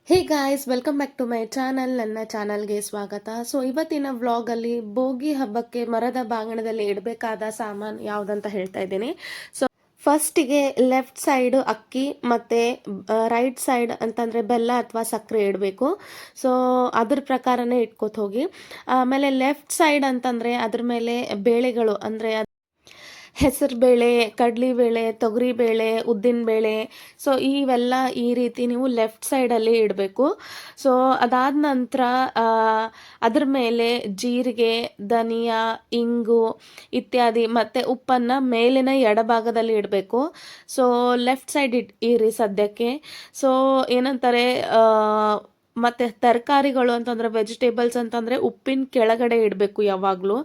Hey guys, welcome back to my channel. ನನ್ನ ಚಾನಲ್ಗೆ ಸ್ವಾಗತ. ಸೊ ಇವತ್ತಿನ ವ್ಲಾಗಲ್ಲಿ ಭೋಗಿ ಹಬ್ಬಕ್ಕೆ ಮರದ ಬಾಂಗಣದಲ್ಲಿ ಇಡಬೇಕಾದ ಸಾಮಾನು ಯಾವುದಂತ ಹೇಳ್ತಾ ಇದ್ದೀನಿ. ಸೊ ಫಸ್ಟಿಗೆ ಲೆಫ್ಟ್ ಸೈಡ್ ಅಕ್ಕಿ ಮತ್ತು ರೈಟ್ ಸೈಡ್ ಅಂತಂದರೆ ಬೆಲ್ಲ ಅಥವಾ ಸಕ್ಕರೆ ಇಡಬೇಕು. ಸೊ ಅದ್ರ ಪ್ರಕಾರನೇ ಇಟ್ಕೋತ ಹೋಗಿ. ಆಮೇಲೆ ಲೆಫ್ಟ್ ಸೈಡ್ ಅಂತಂದರೆ ಅದ್ರ ಮೇಲೆ ಬೇಳೆಗಳು ಅಂದರೆ ಹೆಸರುಬೇಳೆ, ಕಡಲೆಬೇಳೆ, ತೊಗರಿಬೇಳೆ, ಉದ್ದಿನಬೇಳೆ, ಸೊ ಇವೆಲ್ಲ ಈ ರೀತಿ ನೀವು ಲೆಫ್ಟ್ ಸೈಡಲ್ಲಿ ಇಡಬೇಕು. ಸೊ ಅದಾದ ನಂತರ ಅದ್ರ ಮೇಲೆ ಜೀರಿಗೆ, ಧನಿಯಾ, ಇಂಗು ಇತ್ಯಾದಿ ಮತ್ತು ಉಪ್ಪನ್ನು ಮೇಲಿನ ಎಡಭಾಗದಲ್ಲಿ ಇಡಬೇಕು. ಸೊ ಲೆಫ್ಟ್ ಸೈಡ್ ಇರಿ ಸದ್ಯಕ್ಕೆ. ಸೊ ಏನಂತಾರೆ, ಮತ್ತು ತರಕಾರಿಗಳು ಅಂತಂದರೆ ವೆಜಿಟೇಬಲ್ಸ್ ಅಂತಂದರೆ ಉಪ್ಪಿನ ಕೆಳಗಡೆ ಇಡಬೇಕು ಯಾವಾಗಲೂ.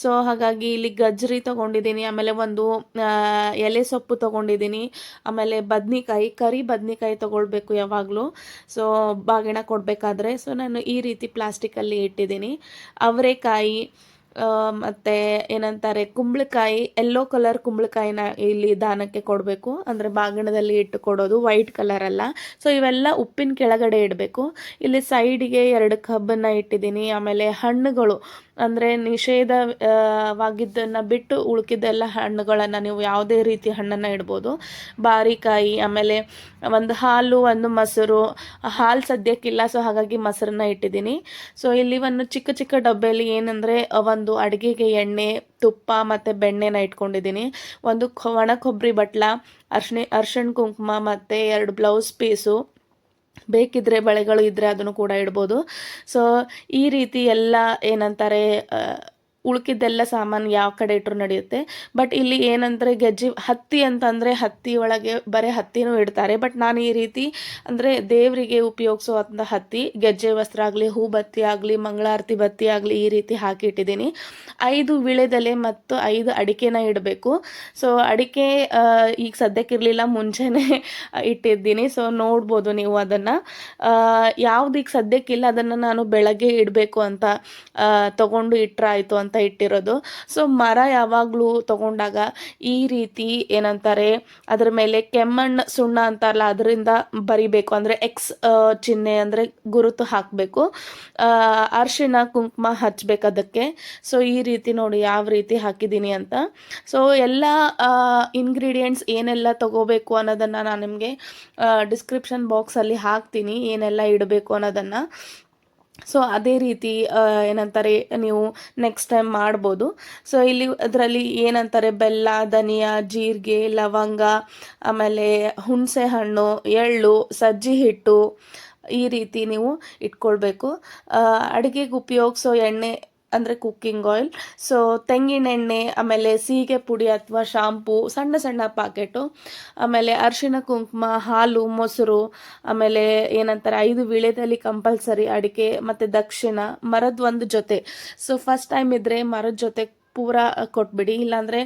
ಸೊ ಹಾಗಾಗಿ ಇಲ್ಲಿ ಗಜ್ಜರಿ ತೊಗೊಂಡಿದ್ದೀನಿ, ಆಮೇಲೆ ಒಂದು ಎಲೆ ಸೊಪ್ಪು ತೊಗೊಂಡಿದ್ದೀನಿ, ಆಮೇಲೆ ಬದ್ನಿಕಾಯಿ, ಕರಿ ಬದ್ನಿಕಾಯಿ ತೊಗೊಳ್ಬೇಕು ಯಾವಾಗಲೂ. ಸೊ ಬಾಗಿಣ ಕೊಡಬೇಕಾದ್ರೆ ಸೊ ನಾನು ಈ ರೀತಿ ಪ್ಲಾಸ್ಟಿಕಲ್ಲಿ ಇಟ್ಟಿದ್ದೀನಿ. ಅವರೆಕಾಯಿ ಮತ್ತು ಏನಂತಾರೆ ಕುಂಬಳಕಾಯಿ, ಯೆಲ್ಲೋ ಕಲರ್ ಕುಂಬಳಕಾಯಿನ ಇಲ್ಲಿ ದಾನಕ್ಕೆ ಕೊಡಬೇಕು, ಅಂದರೆ ಬಾಗಿಣದಲ್ಲಿ ಇಟ್ಟು ಕೊಡೋದು, ವೈಟ್ ಕಲರ್ ಅಲ್ಲ. ಸೊ ಇವೆಲ್ಲ ಉಪ್ಪಿನ ಕೆಳಗಡೆ ಇಡಬೇಕು. ಇಲ್ಲಿ ಸೈಡಿಗೆ 2 ಕಬ್ಬನ್ನು ಇಟ್ಟಿದ್ದೀನಿ. ಆಮೇಲೆ ಹಣ್ಣುಗಳು ಅಂದರೆ ನಿಷೇಧವಾಗಿದ್ದನ್ನು ಬಿಟ್ಟು ಉಳ್ಕಿದ್ದೆಲ್ಲ ಹಣ್ಣುಗಳನ್ನು ನೀವು ಯಾವುದೇ ರೀತಿ ಹಣ್ಣನ್ನು ಇಡ್ಬೋದು. ಬಾರಿಕಾಯಿ, ಆಮೇಲೆ ಒಂದು ಹಾಲು, ಒಂದು ಮೊಸರು. ಹಾಲು ಸದ್ಯಕ್ಕಿಲ್ಲ, ಸೊ ಹಾಗಾಗಿ ಮೊಸರನ್ನ ಇಟ್ಟಿದ್ದೀನಿ. ಸೊ ಇಲ್ಲಿ ಒಂದು ಚಿಕ್ಕ ಚಿಕ್ಕ ಡಬ್ಬೆಯಲ್ಲಿ ಏನಂದರೆ ಒಂದು ಅಡುಗೆಗೆ ಎಣ್ಣೆ, ತುಪ್ಪ ಮತ್ತು ಬೆಣ್ಣೆನ ಇಟ್ಕೊಂಡಿದ್ದೀನಿ. ಒಂದು ಒಣ ಕೊಬ್ಬರಿ ಬಟ್ಲ, ಅರ್ಶಿಣ ಕುಂಕುಮ ಮತ್ತು 2 ಬ್ಲೌಸ್ ಪೀಸು, ಬೇಕಿದ್ರೆ ಬಳೆಗಳು ಇದ್ದರೆ ಅದನ್ನು ಕೂಡ ಇಡ್ಬೋದು. ಸೊ ಈ ರೀತಿ ಎಲ್ಲ ಏನಂತಾರೆ, ಉಳ್ಕಿದ್ದೆಲ್ಲ ಸಾಮಾನು ಯಾವ ಕಡೆ ಇಟ್ಟರು ನಡೆಯುತ್ತೆ. ಬಟ್ ಇಲ್ಲಿ ಏನಂದರೆ ಹತ್ತಿ ಅಂತಂದರೆ ಹತ್ತಿ ಒಳಗೆ ಬರೀ ಹತ್ತಿನೂ ಇಡ್ತಾರೆ. ಬಟ್ ನಾನು ಈ ರೀತಿ ಅಂದರೆ ದೇವರಿಗೆ ಉಪಯೋಗಿಸುವಂಥ ಹತ್ತಿ, ಗೆಜ್ಜೆ ವಸ್ತ್ರ ಆಗಲಿ, ಹೂ ಬತ್ತಿ ಆಗಲಿ, ಮಂಗಳಾರತಿ ಬತ್ತಿ ಆಗಲಿ, ಈ ರೀತಿ ಹಾಕಿ ಇಟ್ಟಿದ್ದೀನಿ. 5 ವೀಳ್ಯದೆಲೆ ಮತ್ತು 5 ಅಡಿಕೆನ ಇಡಬೇಕು. ಸೊ ಅಡಿಕೆ ಈಗ ಸದ್ಯಕ್ಕಿರಲಿಲ್ಲ, ಮುಂಚೆನೇ ಇಟ್ಟಿದ್ದೀನಿ. ಸೊ ನೋಡ್ಬೋದು ನೀವು ಅದನ್ನು. ಯಾವ್ದು ಈಗ ಸದ್ಯಕ್ಕಿಲ್ಲ ಅದನ್ನು ನಾನು ಬೆಳಗ್ಗೆ ಇಡಬೇಕು ಅಂತ ತಗೊಂಡು ಇಟ್ಟರಾಯಿತು ಅಂತ ಇಟ್ಟಿರೋದು. ಸೊ ಮರ ಯಾವಾಗಲೂ ತಗೊಂಡಾಗ ಈ ರೀತಿ ಏನಂತಾರೆ, ಅದ್ರ ಮೇಲೆ ಕೆಮ್ಮಣ್ಣು ಸುಣ್ಣ ಅಂತಾರಲ್ಲ, ಅದರಿಂದ ಬರಿಬೇಕು, ಅಂದರೆ ಎಕ್ಸ್ ಚಿಹ್ನೆ ಅಂದರೆ ಗುರುತು ಹಾಕಬೇಕು. ಅರಿಶಿಣ ಕುಂಕುಮ ಹಚ್ಬೇಕು ಅದಕ್ಕೆ. ಸೊ ಈ ರೀತಿ ನೋಡಿ ಯಾವ ರೀತಿ ಹಾಕಿದ್ದೀನಿ ಅಂತ. ಸೊ ಎಲ್ಲ ಇಂಗ್ರೀಡಿಯೆಂಟ್ಸ್ ಏನೆಲ್ಲ ತಗೋಬೇಕು ಅನ್ನೋದನ್ನು ನಾನು ನಿಮಗೆ ಡಿಸ್ಕ್ರಿಪ್ಷನ್ ಬಾಕ್ಸಲ್ಲಿ ಹಾಕ್ತೀನಿ, ಏನೆಲ್ಲ ಇಡಬೇಕು ಅನ್ನೋದನ್ನು. ಸೊ ಅದೇ ರೀತಿ ಏನಂತಾರೆ ನೀವು ನೆಕ್ಸ್ಟ್ ಟೈಮ್ ಮಾಡ್ಬೋದು. ಸೊ ಇಲ್ಲಿ ಅದರಲ್ಲಿ ಏನಂತಾರೆ, ಬೆಲ್ಲ, ಧನಿಯಾ, ಜೀರಿಗೆ, ಲವಂಗ, ಆಮೇಲೆ ಹುಣಸೆ ಹಣ್ಣು, ಎಳ್ಳು, ಸಜ್ಜಿ ಹಿಟ್ಟು, ಈ ರೀತಿ ನೀವು ಇಟ್ಕೊಳ್ಬೇಕು. ಅಡುಗೆಗೆ ಉಪಯೋಗಿಸೋ ಎಣ್ಣೆ ಅಂದರೆ ಕುಕ್ಕಿಂಗ್ ಆಯಿಲ್. ಸೊ ತೆಂಗಿನೆಣ್ಣೆ, ಆಮೇಲೆ ಸೀಗೆ ಪುಡಿ ಅಥವಾ ಶಾಂಪೂ, ಸಣ್ಣ ಸಣ್ಣ ಪ್ಯಾಕೆಟು, ಆಮೇಲೆ ಅರಿಶಿಣ ಕುಂಕುಮ, ಹಾಲು, ಮೊಸರು, ಆಮೇಲೆ ಏನಂತಾರೆ 5 ವೀಳ್ಯದೆಲೆ ಕಂಪಲ್ಸರಿ, ಅಡಿಕೆ ಮತ್ತು ದಕ್ಷಿಣ, ಮರದ ಒಂದು ಜೊತೆ. ಸೊ ಫಸ್ಟ್ ಟೈಮ್ ಇದ್ದರೆ ಮರದ ಜೊತೆ ಪೂರ ಕೊಟ್ಬಿಡಿ, ಇಲ್ಲಾಂದರೆ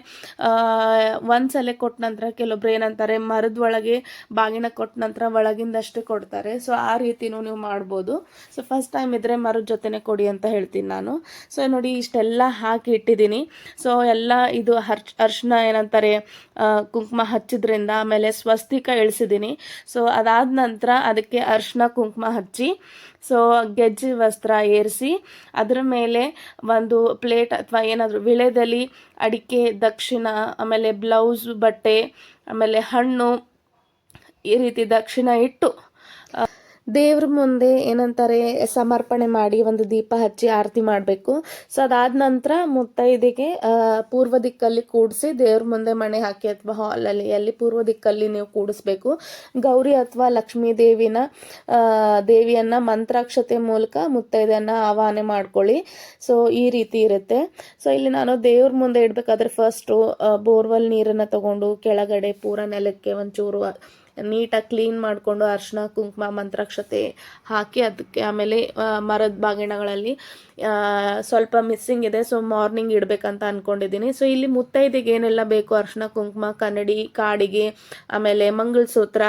ಒಂದ್ಸಲ ಕೊಟ್ಟ ನಂತರ ಕೆಲವೊಬ್ರು ಏನಂತಾರೆ ಮರದ ಒಳಗೆ ಬಾಗಿನ ಕೊಟ್ಟ ನಂತರ ಒಳಗಿಂದಷ್ಟೇ ಕೊಡ್ತಾರೆ. ಸೊ ಆ ರೀತಿನೂ ನೀವು ಮಾಡ್ಬೋದು. ಸೊ ಫಸ್ಟ್ ಟೈಮ್ ಇದ್ದರೆ ಮರದ ಜೊತೆನೇ ಕೊಡಿ ಅಂತ ಹೇಳ್ತೀನಿ ನಾನು. ಸೊ ನೋಡಿ ಇಷ್ಟೆಲ್ಲ ಹಾಕಿ ಇಟ್ಟಿದ್ದೀನಿ. ಸೊ ಎಲ್ಲ ಇದು ಅರ್ಶಿನ ಏನಂತಾರೆ ಕುಂಕುಮ ಹಚ್ಚಿದ್ರಿಂದ, ಆಮೇಲೆ ಸ್ವಸ್ತಿಕ ಇಳಿಸಿದ್ದೀನಿ. ಸೊ ಅದಾದ ನಂತರ ಅದಕ್ಕೆ ಅರ್ಶಿನ ಕುಂಕುಮ ಹಚ್ಚಿ, ಸೊ ಗೆಜ್ಜೆ ವಸ್ತ್ರ ಏರಿಸಿ, ಅದರ ಮೇಲೆ ಒಂದು ಪ್ಲೇಟ್ ಅಥವಾ ಏನಾದರೂ ವೀಳ್ಯದೆಲೆ, ಅಡಿಕೆ, ದಕ್ಷಿಣ, ಆಮೇಲೆ ಬ್ಲೌಸ್ ಬಟ್ಟೆ, ಆಮೇಲೆ ಹಣ್ಣು, ಈ ರೀತಿ ದಕ್ಷಿಣ ಇಟ್ಟು ದೇವ್ರ ಮುಂದೆ ಏನಂತಾರೆ ಸಮರ್ಪಣೆ ಮಾಡಿ ಒಂದು ದೀಪ ಹಚ್ಚಿ ಆರತಿ ಮಾಡಬೇಕು. ಸೊ ಅದಾದ ನಂತರ ಮುತ್ತೈದೆಗೆ ಪೂರ್ವ ದಿಕ್ಕಲ್ಲಿ ಕೂಡಿಸಿ ದೇವ್ರ ಮುಂದೆ ಮಣೆ ಹಾಕಿ ಅಥವಾ ಹಾಲಲ್ಲಿ ಎಲ್ಲಿ ಪೂರ್ವ ದಿಕ್ಕಲ್ಲಿ ನೀವು ಕೂಡಿಸ್ಬೇಕು. ಗೌರಿ ಅಥವಾ ಲಕ್ಷ್ಮೀ ದೇವಿಯನ್ನು ಮಂತ್ರಾಕ್ಷತೆ ಮೂಲಕ ಮುತ್ತೈದೆಯನ್ನು ಆವಾಹನೆ ಮಾಡ್ಕೊಳ್ಳಿ. ಸೊ ಈ ರೀತಿ ಇರುತ್ತೆ. ಸೊ ಇಲ್ಲಿ ನಾನು ದೇವ್ರ ಮುಂದೆ ಇಡಬೇಕಾದ್ರೆ ಫಸ್ಟು ಬೋರ್ವೆಲ್ ನೀರನ್ನು ತಗೊಂಡು ಕೆಳಗಡೆ ಪೂರ ನೆಲಕ್ಕೆ ಒಂಚೂರು ನೀಟಾಗಿ ಕ್ಲೀನ್ ಮಾಡಿಕೊಂಡು ಅರಿಶಿನ ಕುಂಕುಮ ಮಂತ್ರಾಕ್ಷತೆ ಹಾಕಿ ಅದಕ್ಕೆ, ಆಮೇಲೆ ಮರದ ಬಾಗಿಣಗಳಲ್ಲಿ ಸ್ವಲ್ಪ ಮಿಸ್ಸಿಂಗ್ ಇದೆ, ಸೊ ಮಾರ್ನಿಂಗ್ ಇಡಬೇಕಂತ ಅಂದ್ಕೊಂಡಿದ್ದೀನಿ. ಸೊ ಇಲ್ಲಿ ಮುತ್ತೈದೆಗೆ ಏನೆಲ್ಲ ಬೇಕು, ಅರಿಶಿನ ಕುಂಕುಮ, ಕನ್ನಡಿ, ಕಾಡಿಗೆ, ಆಮೇಲೆ ಮಂಗಲಸೂತ್ರ,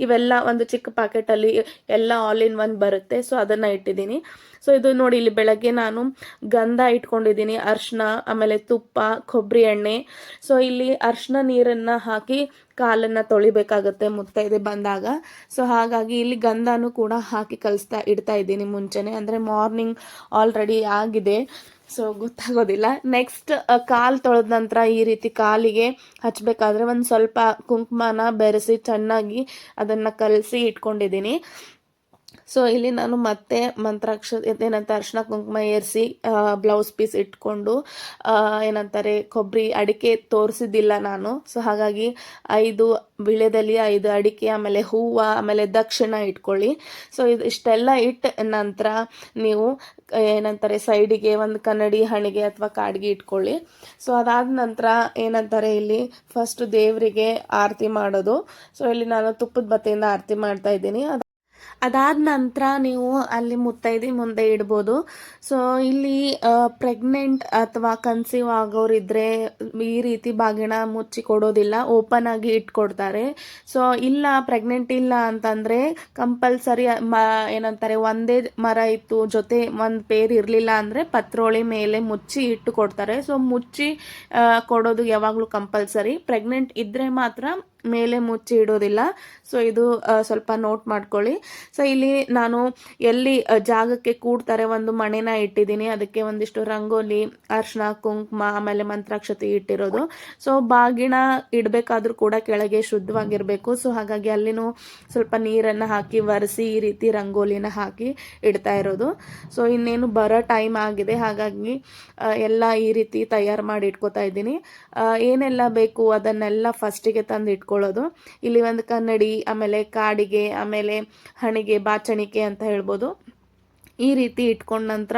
ಇವೆಲ್ಲ ಒಂದು ಚಿಕ್ಕ ಪ್ಯಾಕೆಟಲ್ಲಿ ಎಲ್ಲ ಆಲ್ ಇನ್ ಒನ್ ಬರುತ್ತೆ. ಸೊ ಅದನ್ನು ಇಟ್ಟಿದ್ದೀನಿ. ಸೊ ಇದು ನೋಡಿ, ಇಲ್ಲಿ ಬೆಳಗ್ಗೆ ನಾನು ಗಂಧ ಇಟ್ಕೊಂಡಿದ್ದೀನಿ, ಅರಿಶಿನ, ಆಮೇಲೆ ತುಪ್ಪ, ಕೊಬ್ಬರಿ ಎಣ್ಣೆ. ಸೊ ಇಲ್ಲಿ ಅರಿಶಿನ ನೀರನ್ನು ಹಾಕಿ ಕಾಲನ್ನು ತೊಳಿಬೇಕಾಗುತ್ತೆ ಮುತ್ತೈದೆ ಬಂದಾಗ. ಸೊ ಹಾಗಾಗಿ ಇಲ್ಲಿ ಗಂಧನೂ ಕೂಡ ಹಾಕಿ ಇಡ್ತಾ ಇದ್ದೀನಿ ಮುಂಚೆನೆ, ಅಂದರೆ ಮಾರ್ನಿಂಗ್ ಆಲ್ರೆಡಿ ಆಗಿದೆ, ಸೊ ಗೊತ್ತಾಗೋದಿಲ್ಲ. ನೆಕ್ಸ್ಟ್ ಕಾಲು ತೊಳೆದ ನಂತರ ಈ ರೀತಿ ಕಾಲಿಗೆ ಹಚ್ಚಬೇಕಾದ್ರೆ ಒಂದು ಸ್ವಲ್ಪ ಕುಂಕುಮನ ಬೆರೆಸಿ ಚೆನ್ನಾಗಿ ಅದನ್ನು ಕಲಸಿ ಇಟ್ಕೊಂಡಿದ್ದೀನಿ. ಸೊ ಇಲ್ಲಿ ನಾನು ಮತ್ತೆ ಏನಂತ ಅರಿಶಿನ ಕುಂಕುಮ ಏರಿಸಿ ಬ್ಲೌಸ್ ಪೀಸ್ ಇಟ್ಕೊಂಡು ಏನಂತಾರೆ ಕೊಬ್ಬರಿ ಅಡಿಕೆ ತೋರಿಸಿದ್ದಿಲ್ಲ ನಾನು. ಸೊ ಹಾಗಾಗಿ 5 ವಿಳ್ಯದೆಲೆ, 5 ಅಡಿಕೆ, ಆಮೇಲೆ ಹೂವು, ಆಮೇಲೆ ದಕ್ಷಿಣ ಇಟ್ಕೊಳ್ಳಿ. ಸೊ ಇಷ್ಟೆಲ್ಲ ಇಟ್ಟ ನಂತರ ನೀವು ಏನಂತಾರೆ ಸೈಡಿಗೆ ಒಂದು ಕನ್ನಡಿ, ಹಣಿಗೆ ಅಥವಾ ಕಾಡಿಗೆ ಇಟ್ಕೊಳ್ಳಿ. ಸೊ ಅದಾದ ನಂತರ ಏನಂತಾರೆ ಇಲ್ಲಿ ಫಸ್ಟ್ ದೇವರಿಗೆ ಆರತಿ ಮಾಡೋದು. ಸೊ ಇಲ್ಲಿ ನಾನು ತುಪ್ಪದ ಬತ್ತೆಯಿಂದ ಆರತಿ ಮಾಡ್ತಾ ಇದ್ದೀನಿ. ಅದಾದ ನಂತರ ನೀವು ಅಲ್ಲಿ ಮುತ್ತೈದೆ ಮುಂದೆ ಇಡ್ಬೋದು. ಸೊ ಇಲ್ಲಿ ಪ್ರೆಗ್ನೆಂಟ್ ಅಥವಾ ಕನ್ಸೀವ್ ಆಗೋರಿದ್ರೆ ಈ ರೀತಿ ಬಾಗಿಣ ಮುಚ್ಚಿ ಕೊಡೋದಿಲ್ಲ, ಓಪನ್ ಆಗಿ ಇಟ್ಕೊಡ್ತಾರೆ. ಸೊ ಇಲ್ಲ ಪ್ರೆಗ್ನೆಂಟ್ ಇಲ್ಲ ಅಂತಂದರೆ ಕಂಪಲ್ಸರಿ ಏನಂತಾರೆ ಒಂದೇ ಮರ ಇತ್ತು ಜೊತೆ ಒಂದು ಪೇರ್ ಇರಲಿಲ್ಲ ಅಂದರೆ ಪತ್ರೋಳಿ ಮೇಲೆ ಮುಚ್ಚಿ ಇಟ್ಟು ಕೊಡ್ತಾರೆ. ಸೊ ಮುಚ್ಚಿ ಕೊಡೋದು ಯಾವಾಗಲೂ ಕಂಪಲ್ಸರಿ. ಪ್ರೆಗ್ನೆಂಟ್ ಇದ್ದರೆ ಮಾತ್ರ ಮೇಲೆ ಮುಚ್ಚಿ ಇಡೋದಿಲ್ಲ. ಸೊ ಇದು ಸ್ವಲ್ಪ ನೋಟ್ ಮಾಡ್ಕೊಳ್ಳಿ. ಸೊ ಇಲ್ಲಿ ನಾನು ಎಲ್ಲಿ ಜಾಗಕ್ಕೆ ಕೂಡ್ತಾರೆ ಒಂದು ಮಣೆನ ಇಟ್ಟಿದ್ದೀನಿ, ಅದಕ್ಕೆ ಒಂದಿಷ್ಟು ರಂಗೋಲಿ, ಅರ್ಶಿನ, ಕುಂಕುಮ, ಆಮೇಲೆ ಮಂತ್ರಾಕ್ಷತೆ ಇಟ್ಟಿರೋದು. ಸೊ ಬಾಗಿಣ ಇಡಬೇಕಾದ್ರೂ ಕೂಡ ಕೆಳಗೆ ಶುದ್ಧವಾಗಿರಬೇಕು. ಸೊ ಹಾಗಾಗಿ ಅಲ್ಲಿನೂ ಸ್ವಲ್ಪ ನೀರನ್ನು ಹಾಕಿ ಒರೆಸಿ ಈ ರೀತಿ ರಂಗೋಲಿನ ಹಾಕಿ ಇಡ್ತಾ ಇರೋದು. ಸೊ ಇನ್ನೇನು ಬರೋ ಟೈಮ್ ಆಗಿದೆ, ಹಾಗಾಗಿ ಎಲ್ಲ ಈ ರೀತಿ ತಯಾರು ಮಾಡಿ ಇಟ್ಕೋತಾ ಇದ್ದೀನಿ. ಏನೆಲ್ಲ ಬೇಕು ಅದನ್ನೆಲ್ಲ ಫಸ್ಟಿಗೆ ತಂದು ಇಟ್ಕೊಳ್ಳೋದು. ಇಲ್ಲಿ ಒಂದು ಕನ್ನಡಿ, ಆಮೇಲೆ ಕಾಡಿಗೆ, ಆಮೇಲೆ ಹಣಿಗೆ, ಬಾಚಣಿಕೆ ಅಂತ ಹೇಳ್ಬೋದು. ಈ ರೀತಿ ಇಟ್ಕೊಂಡ ನಂತರ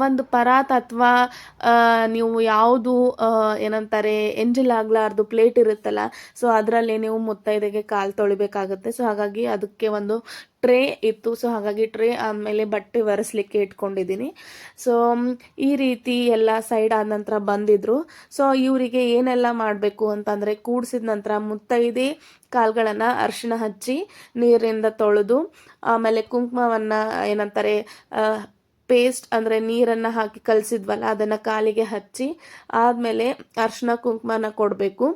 ಒಂದು ಪರಾತ್ ಅಥವಾ ನೀವು ಯಾವುದು ಏನಂತಾರೆ ಎಂಜಲ್ ಆಗಲಾರ್ದು ಪ್ಲೇಟ್ ಇರುತ್ತಲ್ಲ, ಸೊ ಅದರಲ್ಲಿ ನೀವು ಮುತ್ತೈದೆಗೆ ಕಾಲು ತೊಳಿಬೇಕಾಗುತ್ತೆ. ಸೊ ಹಾಗಾಗಿ ಅದಕ್ಕೆ ಒಂದು ಟ್ರೇ ಇತ್ತು. ಸೊ ಹಾಗಾಗಿ ಟ್ರೇ ಆದಮೇಲೆ ಬಟ್ಟೆ ಒರೆಸ್ಲಿಕ್ಕೆ ಇಟ್ಕೊಂಡಿದ್ದೀನಿ. ಸೊ ಈ ರೀತಿ ಎಲ್ಲ ಸೈಡ್ ಆದ ನಂತರ ಬಂದಿದ್ರು. ಸೊ ಇವರಿಗೆ ಏನೆಲ್ಲ ಮಾಡಬೇಕು ಅಂತಂದರೆ ಕೂಡಿಸಿದ ನಂತರ ಮುತ್ತೈದೆ ಕಾಲುಗಳನ್ನು ಅರಿಶಿಣ ಹಚ್ಚಿ ನೀರಿಂದ ತೊಳೆದು, ಆಮೇಲೆ ಕುಂಕುಮವನ್ನು ಏನಂತಾರೆ ಪೇಸ್ಟ್ ಅಂದರೆ ನೀರನ್ನು ಹಾಕಿ ಕಲಸಿದ್ವಲ್ಲ ಅದನ್ನು ಕಾಲಿಗೆ ಹಚ್ಚಿ ಆದಮೇಲೆ ಅರಿಶಿನ ಕುಂಕುಮನ ಕೊಡಬೇಕು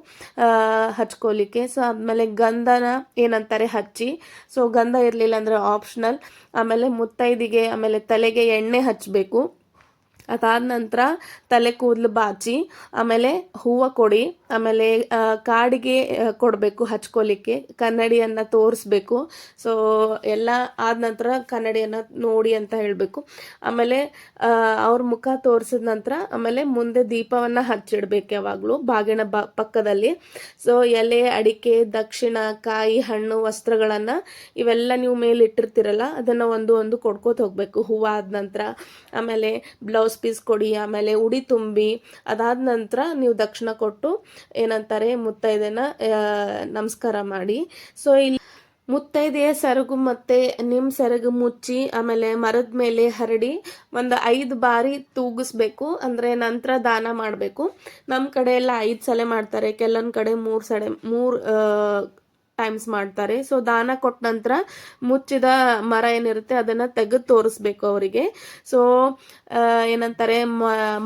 ಹಚ್ಕೋಲಿಕ್ಕೆ. ಸೊ ಆದಮೇಲೆ ಗಂಧನ ಏನಂತಾರೆ ಹಚ್ಚಿ, ಸೊ ಗಂಧ ಇರಲಿಲ್ಲ ಅಂದರೆ ಆಪ್ಷನಲ್. ಆಮೇಲೆ ಮುತ್ತೈದಿಗೆ ಆಮೇಲೆ ತಲೆಗೆ ಎಣ್ಣೆ ಹಚ್ಚಬೇಕು. ಅದಾದ ನಂತರ ತಲೆ ಕೂದಲು ಬಾಚಿ, ಆಮೇಲೆ ಹೂವು ಕೊಡಿ, ಆಮೇಲೆ ಕಾಡಿಗೆ ಕೊಡಬೇಕು ಹಚ್ಕೋಲಿಕ್ಕೆ, ಕನ್ನಡಿಯನ್ನು ತೋರಿಸ್ಬೇಕು. ಸೊ ಎಲ್ಲ ಆದ ನಂತರ ಕನ್ನಡಿಯನ್ನು ನೋಡಿ ಅಂತ ಹೇಳಬೇಕು. ಆಮೇಲೆ ಅವ್ರ ಮುಖ ತೋರಿಸಿದ ನಂತರ ಆಮೇಲೆ ಮುಂದೆ ದೀಪವನ್ನು ಹಚ್ಚಿಡ್ಬೇಕು ಯಾವಾಗಲೂ ಬಾಗಿಣ ಪಕ್ಕದಲ್ಲಿ. ಸೊ ಎಲೆ, ಅಡಿಕೆ, ದಕ್ಷಿಣ, ಕಾಯಿ, ಹಣ್ಣು, ವಸ್ತ್ರಗಳನ್ನು ಇವೆಲ್ಲ ನೀವು ಮೇಲೆ ಇಟ್ಟಿರ್ತೀರಲ್ಲ ಅದನ್ನು ಒಂದು ಕೊಡ್ಕೋತ ಹೋಗಬೇಕು ಹೂವು ಆದ ನಂತರ. ಆಮೇಲೆ ಬ್ಲೌಸ್ ಪೀಸ್ ಕೊಡಿ, ಆಮೇಲೆ ಉಡಿ ತುಂಬಿ, ಅದಾದ ನಂತರ ನೀವು ದಕ್ಷಿಣ ಕೊಟ್ಟು ಏನಂತಾರೆ ಮುತ್ತೈದೆನ ನಮಸ್ಕಾರ ಮಾಡಿ. ಸೊ ಇಲ್ಲಿ ಮುತ್ತೈದೆಯ ಸೆರಗು ಮತ್ತೆ ನಿಮ್ಮ ಸೆರಗು ಮುಚ್ಚಿ ಆಮೇಲೆ ಮರದ ಮೇಲೆ ಹರಡಿ ಒಂದು 5 ಬಾರಿ ತೂಗಿಸ್ಬೇಕು, ಅಂದರೆ ನಂತರ ದಾನ ಮಾಡಬೇಕು. ನಮ್ಮ ಕಡೆ ಎಲ್ಲ 5 ಸಲ ಮಾಡ್ತಾರೆ, ಕೆಲವೊಂದು ಕಡೆ 3 ಟೈಮ್ಸ್ ಮಾಡ್ತಾರೆ. ಸೊ ದಾನ ಕೊಟ್ಟ ನಂತರ ಮುಚ್ಚಿದ ಮರ ಏನಿರುತ್ತೆ ಅದನ್ನು ತೆಗೆದು ತೋರಿಸ್ಬೇಕು ಅವರಿಗೆ. ಸೊ ಏನಂತಾರೆ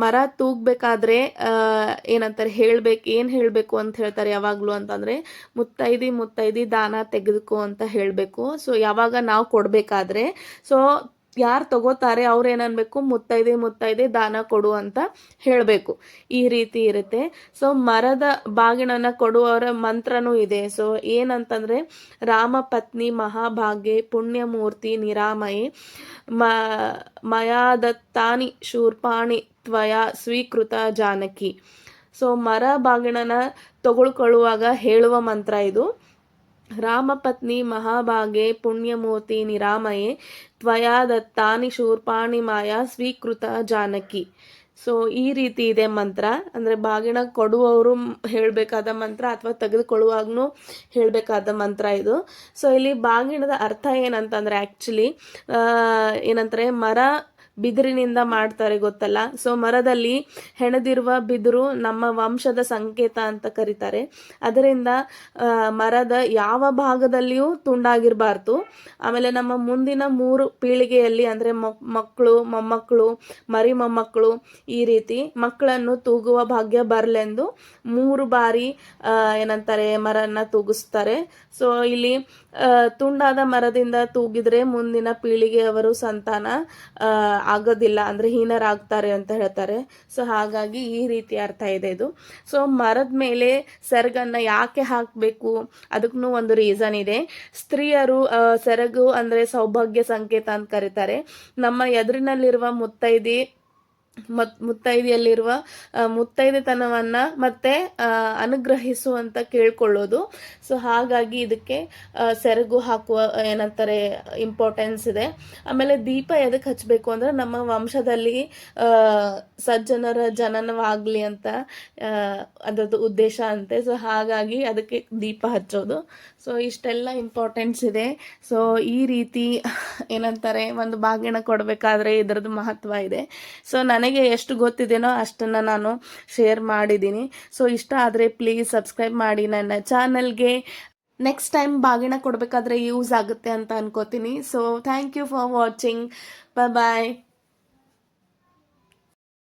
ಮರ ತೂಗಬೇಕಾದ್ರೆ ಏನಂತಾರೆ ಏನು ಹೇಳಬೇಕು ಅಂತ ಹೇಳ್ತಾರೆ ಯಾವಾಗಲೂ ಅಂತಂದರೆ ಮುತ್ತೈದಿ ದಾನ ತೆಗೆದುಕೋ ಅಂತ ಹೇಳಬೇಕು. ಸೊ ಯಾವಾಗ ನಾವು ಕೊಡಬೇಕಾದ್ರೆ ಸೊ ಯಾರು ತಗೋತಾರೆ ಅವ್ರು ಏನನ್ಬೇಕು ಮುತ್ತೈದೆ ದಾನ ಕೊಡು ಅಂತ ಹೇಳಬೇಕು. ಈ ರೀತಿ ಇರುತ್ತೆ. ಸೊ ಮರದ ಬಾಗಿಣನ ಕೊಡುವವರ ಮಂತ್ರನೂ ಇದೆ. ಸೊ ಏನಂತಂದರೆ ರಾಮ ಪತ್ನಿ ಮಹಾಭಾಗ್ಯೆ ಪುಣ್ಯಮೂರ್ತಿ ನಿರಾಮಯಿ ಮಯಾದತ್ತಾನಿ ಶೂರ್ಪಾಣಿ ತ್ವಯ ಸ್ವೀಕೃತ ಜಾನಕಿ. ಸೊ ಮರ ಬಾಗಿಣನ ತಗೊಳ್ಕೊಳ್ಳುವಾಗ ಹೇಳುವ ಮಂತ್ರ ಇದು. ರಾಮಪತ್ನಿ ಮಹಾಭಾಗೆ ಪುಣ್ಯಮೂರ್ತಿ ನಿರಾಮಯೇ ತ್ವಯಾ ದತ್ತಾನಿ ಶೂರ್ಪಾಣಿ ಮಾಯಾ ಸ್ವೀಕೃತ ಜಾನಕಿ. ಸೊ ಈ ರೀತಿ ಇದೆ ಮಂತ್ರ, ಅಂದರೆ ಬಾಗಿಣ ಕೊಡುವವರು ಹೇಳಬೇಕಾದ ಮಂತ್ರ ಅಥವಾ ತೆಗೆದುಕೊಳ್ಳುವಾಗೂ ಹೇಳಬೇಕಾದ ಮಂತ್ರ ಇದು. ಸೊ ಇಲ್ಲಿ ಬಾಗಿಣದ ಅರ್ಥ ಏನಂತಂದರೆ ಆ್ಯಕ್ಚುಲಿ ಏನಂತಾರೆ ಮರ ಬಿದಿರಿನಿಂದ ಮಾಡ್ತಾರೆ ಗೊತ್ತಲ್ಲ. ಸೊ ಮರದಲ್ಲಿ ಹೆಣೆದಿರುವ ಬಿದಿರು ನಮ್ಮ ವಂಶದ ಸಂಕೇತ ಅಂತ ಕರೀತಾರೆ. ಅದರಿಂದ ಮರದ ಯಾವ ಭಾಗದಲ್ಲಿಯೂ ತುಂಡಾಗಿರಬಾರ್ದು. ಆಮೇಲೆ ನಮ್ಮ ಮುಂದಿನ 3 ಪೀಳಿಗೆಯಲ್ಲಿ ಅಂದರೆ ಮಕ್ಕಳು, ಮೊಮ್ಮಕ್ಕಳು, ಮರಿ ಮೊಮ್ಮಕ್ಕಳು, ಈ ರೀತಿ ಮಕ್ಕಳನ್ನು ತೂಗುವ ಭಾಗ್ಯ ಬರಲೆಂದು 3 ಬಾರಿ ಏನಂತಾರೆ ಮರನ್ನ ತೂಗಿಸ್ತಾರೆ. ಸೊ ಇಲ್ಲಿ ತುಂಡಾದ ಮರದಿಂದ ತೂಗಿದ್ರೆ ಮುಂದಿನ ಪೀಳಿಗೆಯವರು ಸಂತಾನ ಆಗೋದಿಲ್ಲ, ಅಂದರೆ ಹೀನರಾಗ್ತಾರೆ ಅಂತ ಹೇಳ್ತಾರೆ. ಸೊ ಹಾಗಾಗಿ ಈ ರೀತಿ ಅರ್ಥ ಇದೆ ಇದು. ಸೊ ಮರದ ಮೇಲೆ ಸೆರಗನ್ನ ಯಾಕೆ ಹಾಕಬೇಕು, ಅದಕ್ಕೂ ಒಂದು ರೀಸನ್ ಇದೆ. ಸ್ತ್ರೀಯರು ಸೆರಗು ಅಂದರೆ ಸೌಭಾಗ್ಯ ಸಂಕೇತ ಅಂತ ಕರೀತಾರೆ. ನಮ್ಮ ಎದುರಿನಲ್ಲಿರುವ ಮುತ್ತೈದೆಯಲ್ಲಿರುವ ಮುತ್ತೈದೆತನವನ್ನ ಮತ್ತೆ ಅನುಗ್ರಹಿಸುವಂತ ಕೇಳ್ಕೊಳ್ಳೋದು. ಸೊ ಹಾಗಾಗಿ ಇದಕ್ಕೆ ಸೆರಗು ಹಾಕುವ ಏನಂತಾರೆ ಇಂಪಾರ್ಟೆನ್ಸ್ ಇದೆ. ಆಮೇಲೆ ದೀಪ ಎದಕ್ಕೆ ಹಚ್ಚಬೇಕು ಅಂದ್ರೆ ನಮ್ಮ ವಂಶದಲ್ಲಿ ಸಜ್ಜನರ ಜನನವಾಗ್ಲಿ ಅಂತ ಅದರದ್ದು ಉದ್ದೇಶ ಅಂತೆ. ಸೊ ಹಾಗಾಗಿ ಅದಕ್ಕೆ ದೀಪ ಹಚ್ಚೋದು. ಸೊ ಇಷ್ಟೆಲ್ಲ ಇಂಪಾರ್ಟೆನ್ಸ್ ಇದೆ. ಸೊ ಈ ರೀತಿ ಏನಂತಾರೆ ಒಂದು ಬಾಗಿನ ಕೊಡಬೇಕಾದ್ರೆ ಇದರದ್ದು ಮಹತ್ವ ಇದೆ. ಸೊ ನನಗೆ ಎಷ್ಟು ಗೊತ್ತಿದೆನೋ ಅಷ್ಟನ್ನು ನಾನು ಶೇರ್ ಮಾಡಿದ್ದೀನಿ. ಸೊ ಇಷ್ಟ ಆದರೆ ಪ್ಲೀಸ್ ಸಬ್ಸ್ಕ್ರೈಬ್ ಮಾಡಿ ನನ್ನ ಚಾನಲ್ಗೆ. ನೆಕ್ಸ್ಟ್ ಟೈಮ್ ಬಾಗಿನ ಕೊಡಬೇಕಾದ್ರೆ ಯೂಸ್ ಆಗುತ್ತೆ ಅಂತ ಅನ್ಕೋತೀನಿ. So thank you for watching. Bye.